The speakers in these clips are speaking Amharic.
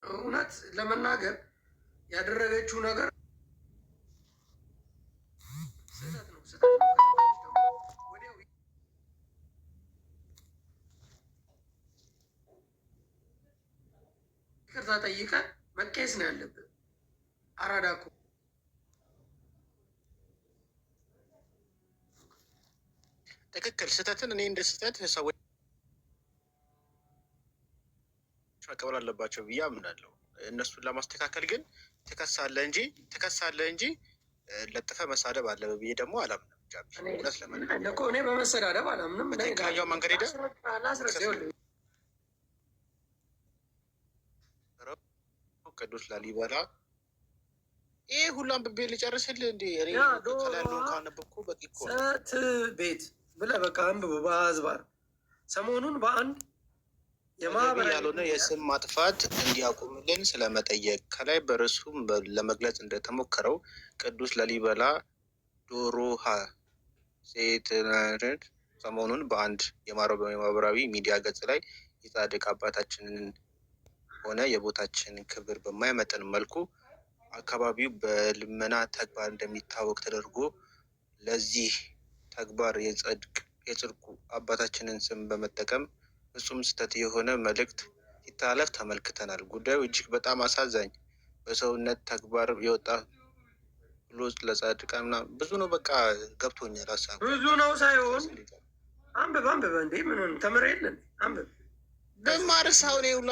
እውነት ለመናገር ያደረገችው ነገር ስህተት ነው። ወዲያው ይቅርታ ጠይቀን መቀየስ ነው ያለብን። አራዳ እኮ ትክክል። ስህተትን እኔ እንደ ስህተት ሰዎች መቀበል አለባቸው ብዬ አምናለሁ። እነሱን ለማስተካከል ግን ትከሳለህ እንጂ ለጥፈ መሳደብ አለ ብዬ ደግሞ አላምንም። እውነት ለመናገር እኔ በመሰዳደብ አላምንም። በትክክለኛው መንገድ ሄደ ቅዱስ ላሊበላ ይህ ሁሉ አንብቤ ልጨርስልህ እንዲ ከላያለውን ካነበብኩ በቂ እኮ ቤት ብለህ በቃ አንብቦ በአዝባር ሰሞኑን በአንድ ያልሆነ የስም ማጥፋት እንዲያቆምልን ስለመጠየቅ ከላይ በርሱም ለመግለጽ እንደተሞከረው ቅዱስ ላሊበላ ዶሮሃ ሴትናርድ ሰሞኑን በአንድ የማህበራዊ ሚዲያ ገጽ ላይ የጻድቅ አባታችንን ሆነ የቦታችንን ክብር በማይመጥን መልኩ አካባቢው በልመና ተግባር እንደሚታወቅ ተደርጎ ለዚህ ተግባር የጽድቁ አባታችንን ስም በመጠቀም ፍጹም ስህተት የሆነ መልእክት ሲተላለፍ ተመልክተናል። ጉዳዩ እጅግ በጣም አሳዛኝ፣ በሰውነት ተግባር የወጣ ብሎ ለጻድቃን ብዙ ነው። በቃ ገብቶኛል። ሀሳብ ብዙ ነው ሳይሆን አንብብ እንዴ ምን ተምረ የለን አንብብ በማርስ አሁን ሁላ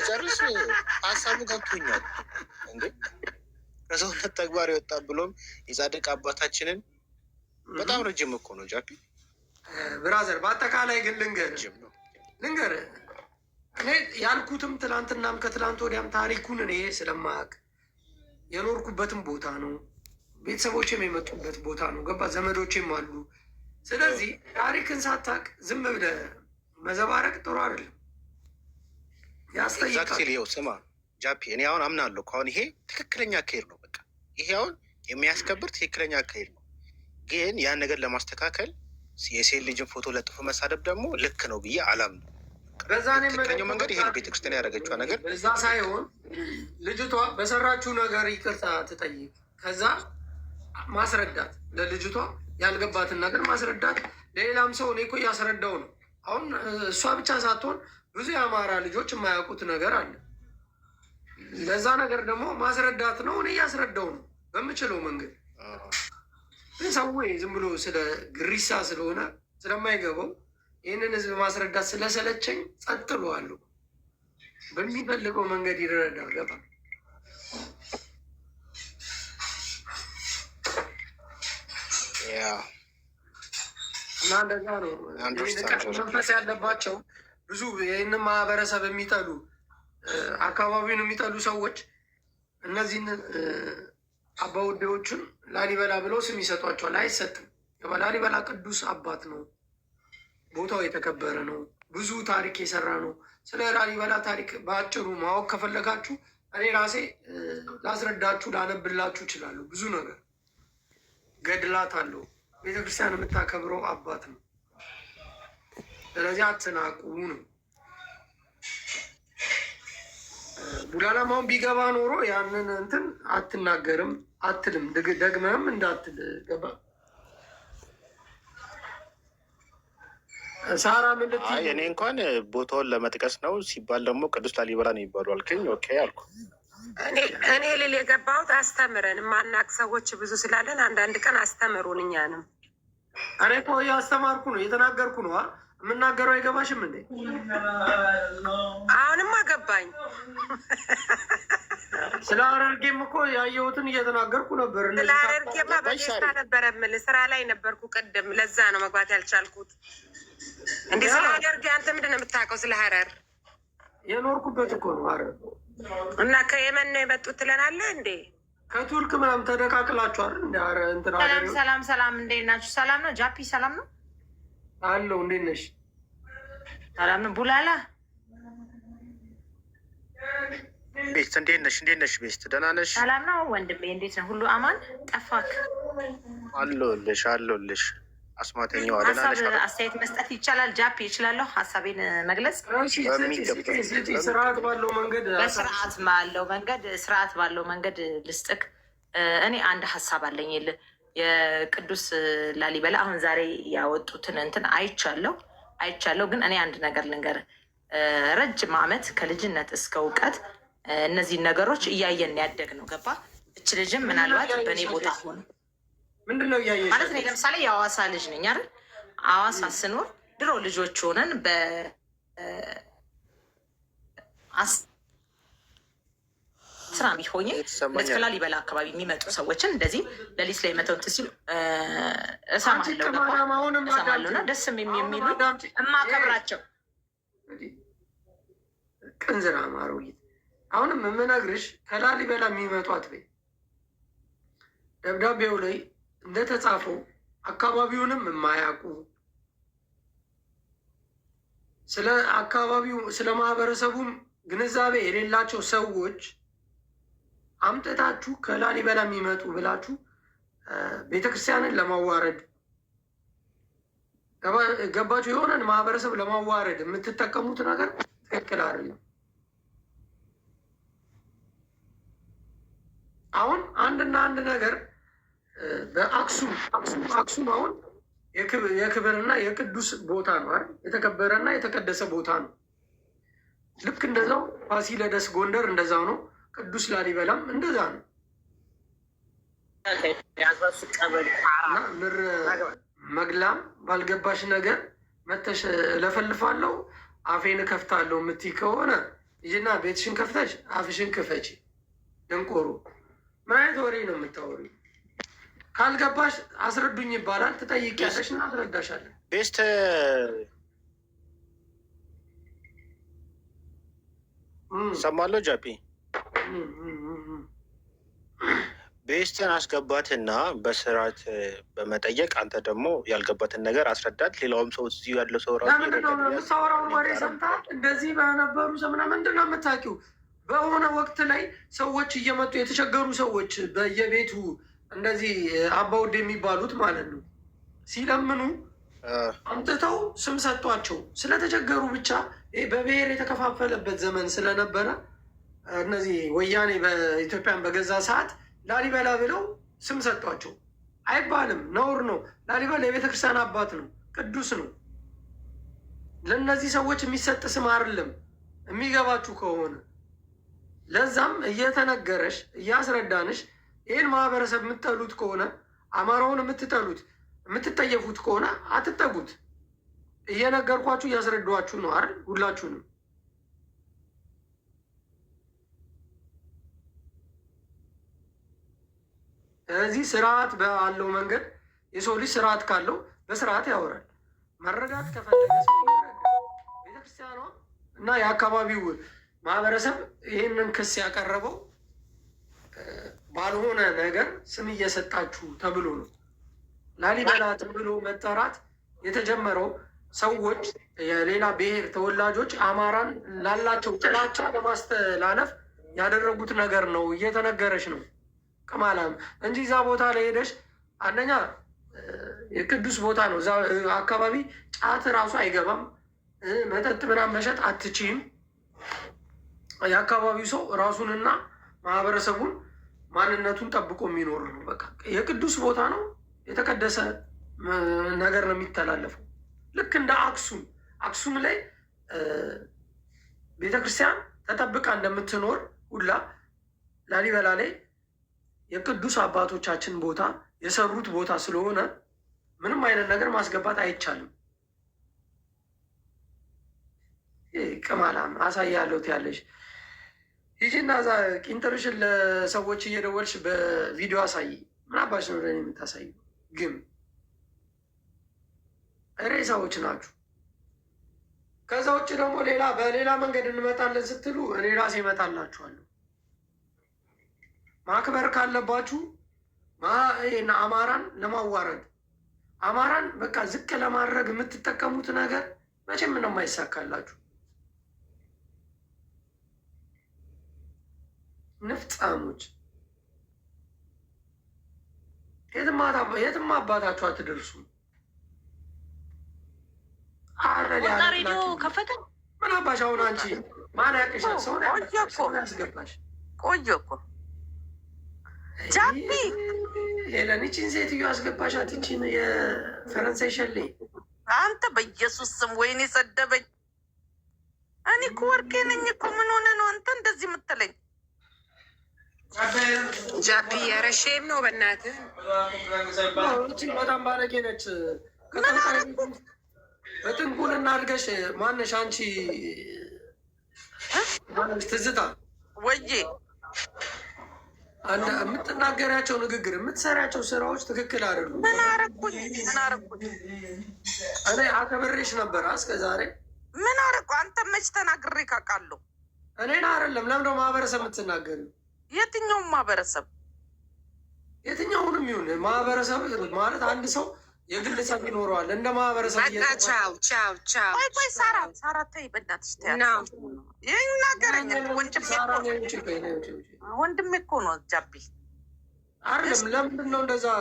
ጨርስ። ሀሳቡ ገብቶኛል እንዴ ከሰውነት ተግባር የወጣ ብሎም የጻድቅ አባታችንን በጣም ረጅም እኮ ነው ጃፒ ብራዘር። በአጠቃላይ ግን ልንገር እኔ ያልኩትም ትላንትናም ከትላንት ወዲያም ታሪኩን እኔ ስለማያውቅ የኖርኩበትም ቦታ ነው፣ ቤተሰቦችም የመጡበት ቦታ ነው። ገባ ዘመዶችም አሉ። ስለዚህ ታሪክን ሳታውቅ ዝም ብለህ መዘባረቅ ጥሩ አይደለም፣ ያስጠይቃል። ስማ ጃፒ እኔ አሁን አምናለሁ ከአሁን ይሄ ትክክለኛ አካሄድ ነው። በቃ ይሄ አሁን የሚያስከብር ትክክለኛ አካሄድ ነው። ግን ያን ነገር ለማስተካከል የሴት ልጅን ፎቶ ለጥፎ መሳደብ ደግሞ ልክ ነው ብዬ አላምንም። ትክክለኛው መንገድ ይሄ ቤተክርስቲያን ያደረገችው ነገር እዛ ሳይሆን ልጅቷ በሰራችው ነገር ይቅርታ ትጠይቅ፣ ከዛ ማስረዳት፣ ለልጅቷ ያልገባትን ነገር ማስረዳት። ለሌላም ሰው እኔ እኮ እያስረዳው ነው። አሁን እሷ ብቻ ሳትሆን ብዙ የአማራ ልጆች የማያውቁት ነገር አለ። ለዛ ነገር ደግሞ ማስረዳት ነው። እኔ እያስረዳው ነው በምችለው መንገድ። ግን ሰው ዝም ብሎ ስለ ግሪሳ ስለሆነ ስለማይገባው ይህንን ህዝብ ማስረዳት ስለሰለቸኝ ጸጥ ብለዋለሁ። በሚፈልገው መንገድ ይረዳል። ገባ እና እንደዛ ነው መንፈስ ያለባቸው ብዙ ይህንን ማህበረሰብ የሚጠሉ አካባቢውን የሚጠሉ ሰዎች እነዚህን አባውዴዎችን ላሊበላ ብለው ስም ይሰጧቸዋል። አይሰጥም። ላሊበላ ቅዱስ አባት ነው። ቦታው የተከበረ ነው። ብዙ ታሪክ የሰራ ነው። ስለ ላሊበላ ታሪክ በአጭሩ ማወቅ ከፈለጋችሁ እኔ ራሴ ላስረዳችሁ፣ ላነብላችሁ እችላለሁ። ብዙ ነገር ገድላት አለው። ቤተክርስቲያን የምታከብረው አባት ነው። ስለዚህ አትናቁ ነው። ቡላላማውን ቢገባ ኖሮ ያንን እንትን አትናገርም አትልም፣ ደግመህም እንዳትል ገባ። ሳራ ምንድን እኔ እንኳን ቦታውን ለመጥቀስ ነው ሲባል ደግሞ ቅዱስ ላሊበላ ነው ይባሉ አልከኝ። ኦኬ አልኩ። እኔ ልል የገባሁት አስተምረን ማናቅ ሰዎች ብዙ ስላለን አንዳንድ ቀን አስተምሩን እኛንም። እኔ እኮ እያስተማርኩ ነው እየተናገርኩ ነው። የምናገረው አይገባሽም እንዴ? አሁንም አገባኝ። ስለ ሐረርጌም እኮ ያየሁትን እየተናገርኩ ነበር። ስለ ሐረርጌማ በደስታ ነበረ የምልህ፣ ስራ ላይ ነበርኩ ቅድም። ለዛ ነው መግባት ያልቻልኩት። እንዴ ስለ ሐረርጌ አንተ ምንድን ነው የምታውቀው? ስለ ሐረር የኖርኩበት እኮ ነው። ሐረር እና ከየመን ነው የመጡት ትለናለህ እንዴ? ከቱርክ ምናምን ተደቃቅላችኋል እንደ እንትና። ሰላም እንዴት ናችሁ? ሰላም ነው ጃፒ? ሰላም ነው አለው። እንዴት ነሽ? ሰላም ነው ቡላላ ቤስት እንዴት ነሽ? ቤስት ደህና ነሽ? ሰላም ነው ወንድሜ፣ እንዴት ነው? ሁሉ አማን? ጠፋክ? አለሁልሽ። አስማተኛው አለን አለሽ። አስተያየት መስጠት ይቻላል? ጃፒ ይችላለሁ ሀሳቤን መግለጽ ስርዓት ባለው መንገድ ስርዓት ባለው መንገድ ልስጥክ። እኔ አንድ ሀሳብ አለኝ። የቅዱስ ላሊበላ አሁን ዛሬ ያወጡትን እንትን አይቻለሁ። ግን እኔ አንድ ነገር ልንገር፣ ረጅም ዓመት ከልጅነት እስከ እውቀት እነዚህን ነገሮች እያየን ያደግ ነው። ገባ? እች ልጅም ምናልባት በእኔ ቦታ ሆነ ምንድነው እያየሽ ማለት ነው። ለምሳሌ የአዋሳ ልጅ ነኝ አይደል? አዋሳ ስኖር ድሮ ልጆች ሆነን ስራ ቢሆኝ እንደዚህ ከላሊበላ አካባቢ የሚመጡ ሰዎችን እንደዚህ ለሊት ላይ መተውት ሲሉ እሰማለሁ እና ደስ የሚሉ እማከብራቸው ቅንዝራ ማሮጊት። አሁንም የምነግርሽ ከላሊበላ የሚመጧት በይ ደብዳቤው ላይ እንደተጻፈው አካባቢውንም የማያውቁ ስለ አካባቢው ስለ ማህበረሰቡም ግንዛቤ የሌላቸው ሰዎች አምጥታችሁ ከላሊበላ የሚመጡ ብላችሁ ቤተክርስቲያንን ለማዋረድ ገባችሁ? የሆነን ማህበረሰብ ለማዋረድ የምትጠቀሙት ነገር ትክክል አይደለም። አሁን አንድና አንድ ነገር በአክሱም አሁን የክብርና የቅዱስ ቦታ ነው አይደል? የተከበረና የተቀደሰ ቦታ ነው። ልክ እንደዛው ፋሲለደስ ጎንደር እንደዛው ነው። ቅዱስ ላሊበላም እንደዛ ነው። ምር መግላም ባልገባሽ ነገር መተሽ እለፈልፋለሁ አፌን ከፍታለሁ የምትይ ከሆነ ይህና ቤትሽን ከፍተሽ አፍሽን ክፈች። ደንቆሮ ምን አይነት ወሬ ነው የምታወሪ? ካልገባሽ አስረዱኝ ይባላል። ትጠይቂያለሽ እና አስረዳሻለን። ቤስት ሰማለሁ ጃፒ ቤስትን አስገባትና በስርዓት በመጠየቅ አንተ ደግሞ ያልገባትን ነገር አስረዳት። ሌላውም ሰው እዚሁ ያለው ሰው ራሱ የምታወራውን ወሬ ሰምታ እንደዚህ በነበሩ ሰምና ምንድን ነው የምታውቂው? በሆነ ወቅት ላይ ሰዎች እየመጡ የተቸገሩ ሰዎች በየቤቱ እንደዚህ አባውድ የሚባሉት ማለት ነው ሲለምኑ አምጥተው ስም ሰጧቸው። ስለተቸገሩ ብቻ በብሔር የተከፋፈለበት ዘመን ስለነበረ እነዚህ ወያኔ በኢትዮጵያን በገዛ ሰዓት ላሊበላ ብለው ስም ሰጧቸው። አይባልም፣ ነውር ነው። ላሊበላ የቤተክርስቲያን አባት ነው፣ ቅዱስ ነው። ለእነዚህ ሰዎች የሚሰጥ ስም አይደለም፣ የሚገባችሁ ከሆነ ለዛም እየተነገረሽ እያስረዳንሽ ይህን ማህበረሰብ የምትጠሉት ከሆነ አማራውን የምትጠሉት የምትጠየፉት ከሆነ አትጠጉት። እየነገርኳችሁ እያስረዷችሁ ነው አይደል? ሁላችሁንም እዚህ ስርዓት ባለው መንገድ የሰው ልጅ ስርዓት ካለው በስርዓት ያወራል። መረዳት ከፈለገ ሰው ይረዳል። ቤተክርስቲያኗ እና የአካባቢው ማህበረሰብ ይህንን ክስ ያቀረበው ባልሆነ ነገር ስም እየሰጣችሁ ተብሎ ነው። ላሊበላ ተብሎ መጠራት የተጀመረው ሰዎች የሌላ ብሔር ተወላጆች አማራን ላላቸው ጥላቻ ለማስተላለፍ ያደረጉት ነገር ነው። እየተነገረች ነው ቅማላም እንጂ እዛ ቦታ ላይ ሄደሽ አንደኛ የቅዱስ ቦታ ነው። እዛ አካባቢ ጫት እራሱ አይገባም። መጠጥ ምናምን መሸጥ አትችይም። የአካባቢው ሰው ራሱንና ማህበረሰቡን ማንነቱን ጠብቆ የሚኖር ነው። በቃ የቅዱስ ቦታ ነው። የተቀደሰ ነገር ነው የሚተላለፈው። ልክ እንደ አክሱም ላይ ቤተክርስቲያን ተጠብቃ እንደምትኖር ሁላ ላሊበላ ላይ የቅዱስ አባቶቻችን ቦታ የሰሩት ቦታ ስለሆነ ምንም አይነት ነገር ማስገባት አይቻልም። ቅማላም አሳያለሁ ያለሽ ይህና ዛ ቂንጥርሽን ለሰዎች እየደወልሽ በቪዲዮ አሳይ። ምን አባሽ ነው ለእኔ የምታሳይ? ግን ሬሳዎች ናችሁ። ከዛ ውጭ ደግሞ በሌላ መንገድ እንመጣለን ስትሉ እኔ ራሴ እመጣላችኋለሁ። ማክበር ካለባችሁ አማራን ለማዋረድ አማራን በቃ ዝቅ ለማድረግ የምትጠቀሙት ነገር መቼም ነው የማይሳካላችሁ። ንፍጻሞች የትም አባታችሁ አትደርሱም። ሬዲዮ ከፈተ። ምን አባሽ አሁን አንቺ ማን ያቅሻል? ሰውን ያስገባሽ ቆየ እኮ ጃፒ ሄለን ይቺን ሴትዮ አስገባሻት። ይቺን የፈረንሳይ ሸሌ አንተ በኢየሱስ ስም ወይኔ ሰደበኝ። እኔ እኮ ወርቄ ነኝ እኮ። ምን ሆነ ነው አንተ እንደዚህ የምትለኝ? ጃፒ ያረሼም ነው በእናትህ። በጣም ባለጌ ነች። በጥንቁልና አድርገሽ ማነሽ አንቺ? ትዝታ ወዬ የምትናገሪያቸው ንግግር፣ የምትሰሪያቸው ስራዎች ትክክል አይደሉም። ምን አረኩኝ? ምን አረኩኝ? እኔ አከብሬሽ ነበር እስከ ዛሬ። ምን አረኩ? አንተ መች ተናግሬ ካውቃለሁ? እኔን አይደለም። ለምንድነው ማህበረሰብ የምትናገሪው? የትኛውም ማህበረሰብ የትኛውንም ይሁን ማህበረሰብ ማለት አንድ ሰው የግል ሰብ ይኖረዋል። እንደ ማህበረሰብ ቻው ቻው ቻው። ቆይ ሳራ ተይ በእናትሽ ይናገረኝ። ወንድሜ እኮ ነው ጃቢ። አይደለም ለምንድን ነው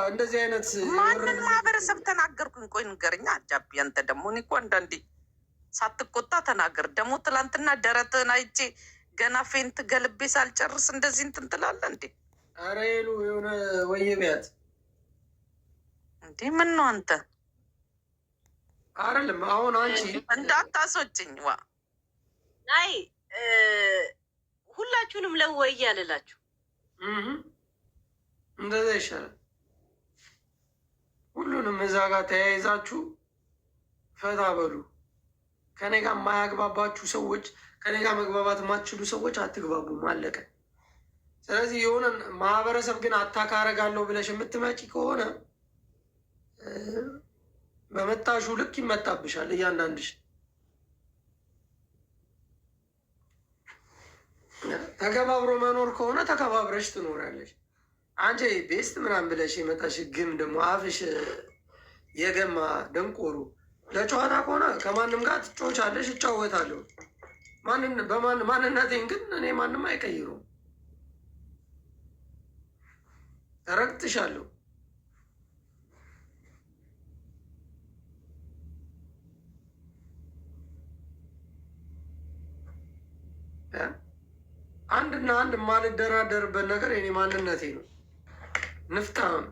እንደዚህ አይነት ማንን ማህበረሰብ ተናገርኩኝ? ቆይ ንገረኛ ጃቢ። አንተ ደግሞ እኔ እኮ አንዳንዴ ሳትቆጣ ተናገር። ደግሞ ትላንትና ደረትህን አይቼ ገና ፌንት ገልቤ ሳልጨርስ እንደዚህ እንትን ትላለህ እንዴ? ኧረ ይሉ የሆነ ወይ ቢያት እንዴ ምን ነው አንተ? አይደለም አሁን አንቺ እንዳታስወጭኝ። ዋ አይ ሁላችሁንም ለወይ አልላችሁ። እንደዛ ይሻላል። ሁሉንም እዛ ጋር ተያይዛችሁ ፈታ በሉ። ከኔ ጋር የማያግባባችሁ ሰዎች፣ ከኔ ጋር መግባባት የማትችሉ ሰዎች አትግባቡም። አለቀ። ስለዚህ የሆነ ማህበረሰብ ግን አታካረጋለሁ ብለሽ የምትመጪ ከሆነ በመጣሹ ልክ ይመጣብሻል። እያንዳንድሽ ተከባብሮ መኖር ከሆነ ተከባብረሽ ትኖራለሽ። አንቺ ቤስት ምናምን ብለሽ የመጣሽ ግም ደግሞ አፍሽ የገማ ደንቆሩ። ለጨዋታ ከሆነ ከማንም ጋር ትጫወቻለሽ፣ እጫወታለሁ። ማንነቴን ግን እኔ ማንም አይቀይሩም። ረግጥሻለሁ። አንድና አንድ የማልደራደርበት ነገር የኔ ማንነቴ ነው። ንፍጣም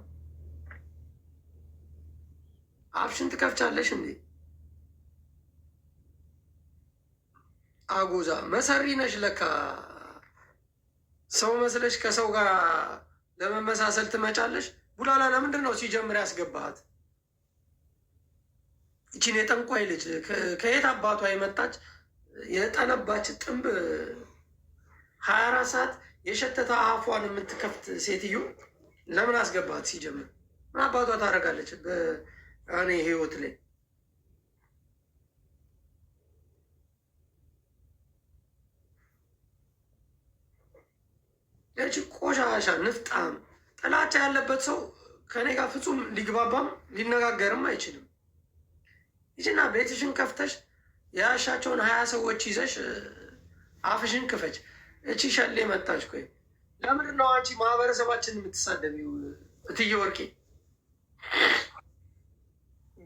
አፍሽን ትከፍቻለሽ እንዴ? አጎዛ መሰሪ ነሽ ለካ። ሰው መስለሽ ከሰው ጋር ለመመሳሰል ትመጫለሽ። ቡላላ ለምንድን ነው ሲጀምር ያስገባሃት? ይቺን የጠንቋይ ልጅ ከየት አባቷ የመጣች የጠነባች ጥንብ 24 ሰዓት የሸተታ አፏን የምትከፍት ሴትዮ ለምን አስገባት? ሲጀምር ምን አባቷ ታደርጋለች በእኔ ህይወት ላይ? ያቺ ቆሻሻ ንፍጣም ጥላቻ ያለበት ሰው ከኔ ጋር ፍጹም ሊግባባም ሊነጋገርም አይችልም። ይችና ቤትሽን ከፍተሽ የያሻቸውን 20 ሰዎች ይዘሽ አፍሽን ክፈች። እቺ ሸሌ መጣች። ቆይ ለምንድን ነው አንቺ ማህበረሰባችን የምትሳደቢው? እትዬ ወርቄ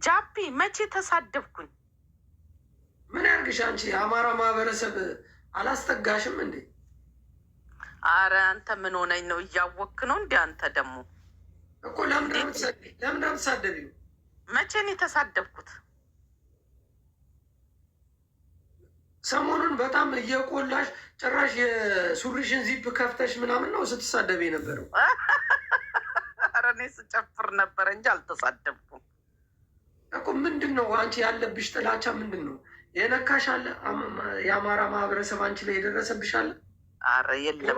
ጃፒ መቼ ተሳደብኩኝ? ምን ያርግሽ አንቺ? የአማራ ማህበረሰብ አላስጠጋሽም እንዴ? አረ አንተ ምን ሆነኝ ነው? እያወክ ነው እንዲ? አንተ ደግሞ እኮ ለምንድን ነው የምትሳደቢው? መቼ ነው የተሳደብኩት? ሰሞኑን በጣም እየቆላሽ ጭራሽ የሱሪሽን ዚፕ ከፍተሽ ምናምን ነው ስትሳደብ የነበረው። ኧረ እኔ ስጨፍር ነበረ እንጂ አልተሳደብኩም እኮ። ምንድን ነው አንቺ ያለብሽ ጥላቻ ምንድን ነው? የነካሽ አለ? የአማራ ማህበረሰብ አንቺ ላይ የደረሰብሽ አለ? አረ የለም።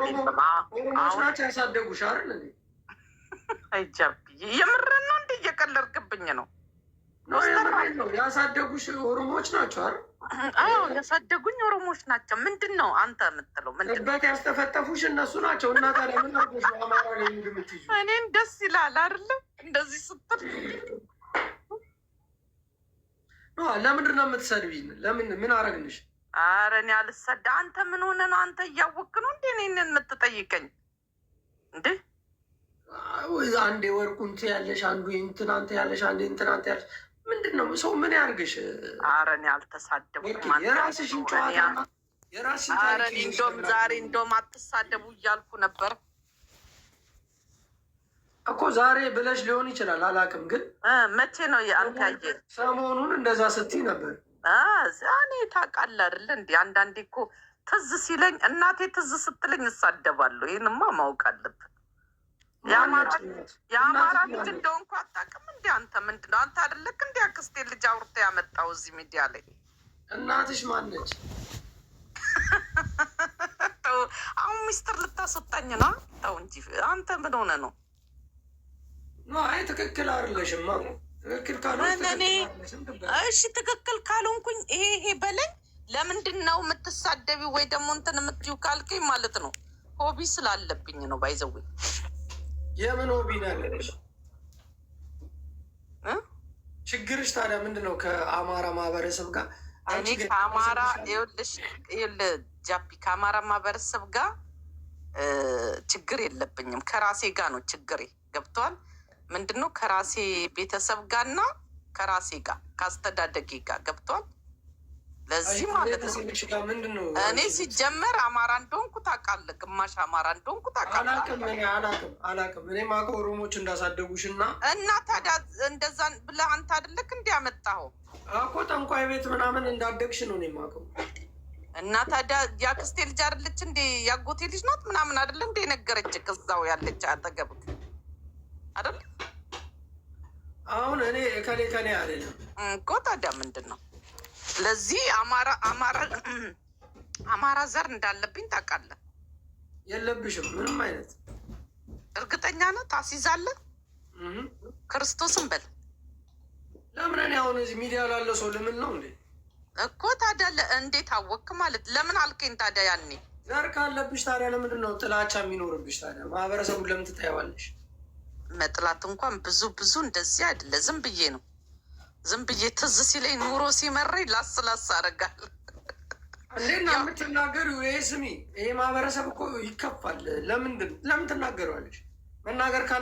ኦሮሞች ናቸው ያሳደጉሽ አይደል? አይጃብዬ የምርን ነው እንደ እየቀለድክብኝ ነው? ነው ያሳደጉሽ ኦሮሞዎች ናቸው አይደል? አዎ ያሳደጉኝ ኦሮሞዎች ናቸው። ምንድን ነው አንተ የምትለው? ምንድን ያስጠፈጠፉሽ እነሱ ናቸው። እና ታዲያ ምን አርጎሽ አማራ ላይ የምትይዙ? እኔን ደስ ይላል አይደለ እንደዚህ ስትል? ለምንድን ነው የምትሰድቢኝ? ምን አረግንሽ? አረ እኔ አልሰዳ። አንተ ምን ሆነ ነው? አንተ እያወክ ነው እንዴ እኔን የምትጠይቀኝ እንዴ? አንዴ ወርቁን ትያለሽ፣ አንዱ እንትናንተ ያለሽ፣ አንዴ እንትናንተ ያለሽ። ምንድን ነው ሰው ምን ያርግሽ? ኧረ እኔ አልተሳደቡም። የራስሽን ጨዋታ የራስሽን። ኧረ እኔ እንደውም ዛሬ እንደውም አትሳደቡ እያልኩ ነበር እኮ ዛሬ ብለሽ ሊሆን ይችላል አላውቅም። ግን መቼ ነው የአንተ ያየ? ሰሞኑን እንደዛ ስትይ ነበር። እኔ ታውቃለህ አይደለ እንዲ አንዳንዴ እኮ ትዝ ሲለኝ እናቴ ትዝ ስትለኝ እሳደባለሁ። ይህንማ ማወቅ አለብን። የአማራ ልጅ እንደሆንኩ አታውቅም እንዲ አንተ? ምንድን ነው አንተ አይደለክ እንዲ አክስቴ ልጅ አውርተ ያመጣው እዚህ ሚዲያ ላይ? እናትሽ ማነች? አሁን ሚስጥር ልታስወጣኝ ነው? ተው እንጂ አንተ ምን ሆነ ነው? አይ ትክክል አይደለሽማ። ትክክል ካልሆንኩኝ እሺ፣ ትክክል ካልሆንኩኝ ይሄ በለኝ። ለምንድን ነው የምትሳደቢ ወይ ደግሞ እንትን የምትዩ ካልከኝ ማለት ነው ሆቢ ስላለብኝ ነው። ባይዘዌ የምን ሆቢ ነው ያለሽ? ችግርሽ ታዲያ ምንድን ነው? ከአማራ ማህበረሰብ ጋር እኔ ከአማራ ይኸውልሽ ጃፒ ከአማራ ማህበረሰብ ጋር ችግር የለብኝም። ከራሴ ጋር ነው ችግሬ። ገብቷል? ምንድን ነው ከራሴ ቤተሰብ ጋር እና ከራሴ ጋር ከአስተዳደጌ ጋር ገብቷል። ለዚህ ማለት ነው እኔ ሲጀመር አማራ እንደሆንኩ ታውቃለህ፣ ግማሽ አማራ እንደሆንኩ ታውቃለህ። አላውቅም። እኔ የማውቀው ኦሮሞች እንዳሳደጉሽ እና ታዲያ እንደዛ ብለህ አንተ አይደለክ እንዲህ ያመጣኸው እኮ ጠንቋይ ቤት ምናምን እንዳደግሽ ነው እኔ የማውቀው። እና ታዲያ የአክስቴ ልጅ አይደለች እንዴ? ያጎቴ ልጅ ናት ምናምን አይደለ እንዴ ነገረች? እዛው ያለች አጠገብክ አይደል? አሁን እኔ ከሌ አይደለም እኮ ታዲያ ምንድን ነው? ስለዚህ አማራ ዘር እንዳለብኝ ታውቃለህ። የለብሽም ምንም አይነት። እርግጠኛ ነህ? ታስይዛለህ? ክርስቶስን በል። ለምን እኔ አሁን እዚህ ሚዲያ ላለ ሰው ለምን ነው እንዴ? እኮ ታዲያ እንዴት አወቅክ ማለት ለምን አልከኝ? ታዲያ ያኔ ዘር ካለብሽ ታዲያ ለምንድን ነው ጥላቻ የሚኖርብሽ? ታዲያ ማህበረሰቡን ለምን ትታየዋለሽ? መጥላት እንኳን ብዙ እንደዚህ አይደለ። ዝም ብዬ ትዝ ሲለኝ ኑሮ ሲመረኝ ላስላስ አደርጋለሁ። እንዴት ነው የምትናገሪው? ይሄ ስሚ፣ ይሄ ማህበረሰብ እኮ ይከፋል። ለምን ትናገረዋለሽ? መናገር ካለ